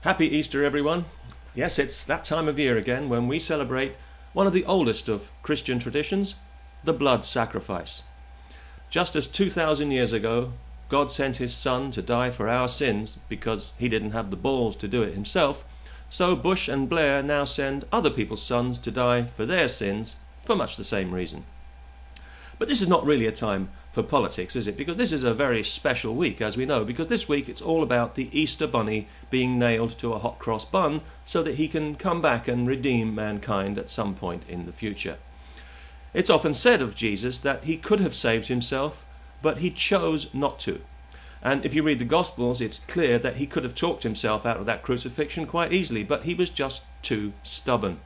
Happy Easter, everyone. Yes, it's that time of year again when we celebrate one of the oldest of Christian traditions, the blood sacrifice. Just as 2,000 years ago, God sent his Son to die for our sins because he didn't have the balls to do it himself, so Bush and Blair now send other people's sons to die for their sins for much the same reason. But this is not really a time for politics, is it? Because this is a very special week, as we know, because this week it's all about the Easter bunny being nailed to a hot cross bun so that he can come back and redeem mankind at some point in the future. It's often said of Jesus that he could have saved himself, but he chose not to. And if you read the Gospels, it's clear that he could have talked himself out of that crucifixion quite easily, but he was just too stubborn.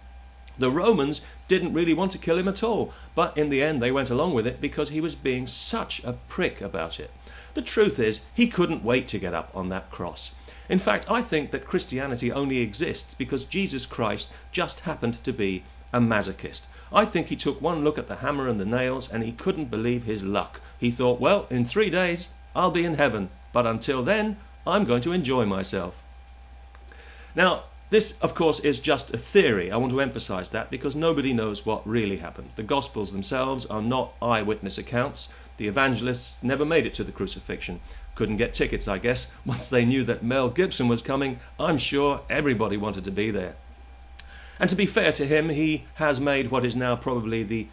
The Romans didn't really want to kill him at all, but in the end they went along with it because he was being such a prick about it. The truth is, he couldn't wait to get up on that cross. In fact, I think that Christianity only exists because Jesus Christ just happened to be a masochist. I think he took one look at the hammer and the nails and he couldn't believe his luck. He thought, well, in 3 days I'll be in heaven, but until then I'm going to enjoy myself. Now, this, of course, is just a theory. I want to emphasize that because nobody knows what really happened. The Gospels themselves are not eyewitness accounts. The evangelists never made it to the crucifixion. Couldn't get tickets, I guess. Once they knew that Mel Gibson was coming, I'm sure everybody wanted to be there. And to be fair to him, he has made what is now probably the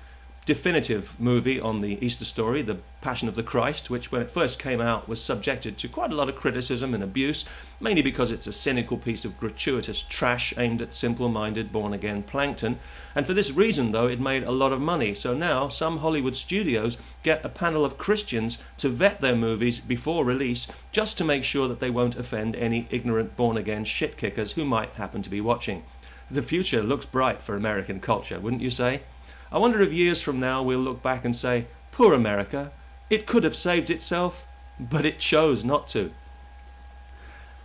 definitive movie on the Easter story, The Passion of the Christ, which when it first came out was subjected to quite a lot of criticism and abuse, mainly because it's a cynical piece of gratuitous trash aimed at simple-minded born-again plankton. And for this reason, though, it made a lot of money. So now some Hollywood studios get a panel of Christians to vet their movies before release just to make sure that they won't offend any ignorant born-again shit-kickers who might happen to be watching. The future looks bright for American culture, wouldn't you say? I wonder if years from now we'll look back and say, poor America, it could have saved itself, but it chose not to.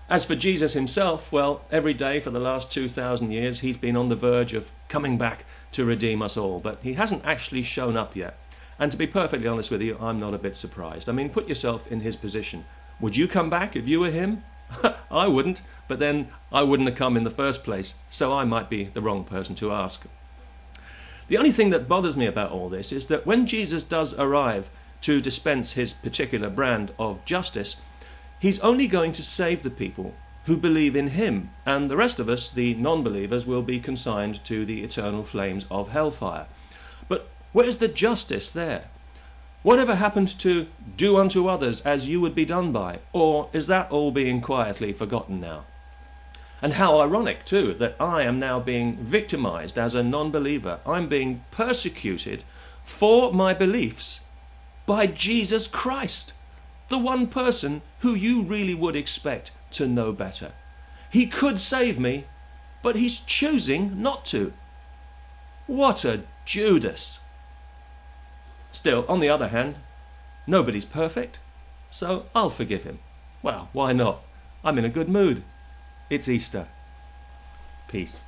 As for Jesus himself, well, every day for the last 2,000 years he's been on the verge of coming back to redeem us all, but he hasn't actually shown up yet. And to be perfectly honest with you, I'm not a bit surprised. I mean, put yourself in his position. Would you come back if you were him? I wouldn't, but then I wouldn't have come in the first place, so I might be the wrong person to ask. The only thing that bothers me about all this is that when Jesus does arrive to dispense his particular brand of justice, he's only going to save the people who believe in him, and the rest of us, the non-believers, will be consigned to the eternal flames of hellfire. But where's the justice there? Whatever happened to do unto others as you would be done by? Or is that all being quietly forgotten now? And how ironic, too, that I am now being victimized as a non-believer. I'm being persecuted for my beliefs by Jesus Christ, the one person who you really would expect to know better. He could save me, but he's choosing not to. What a Judas! Still, on the other hand, nobody's perfect, so I'll forgive him. Well, why not? I'm in a good mood. It's Easter. Peace.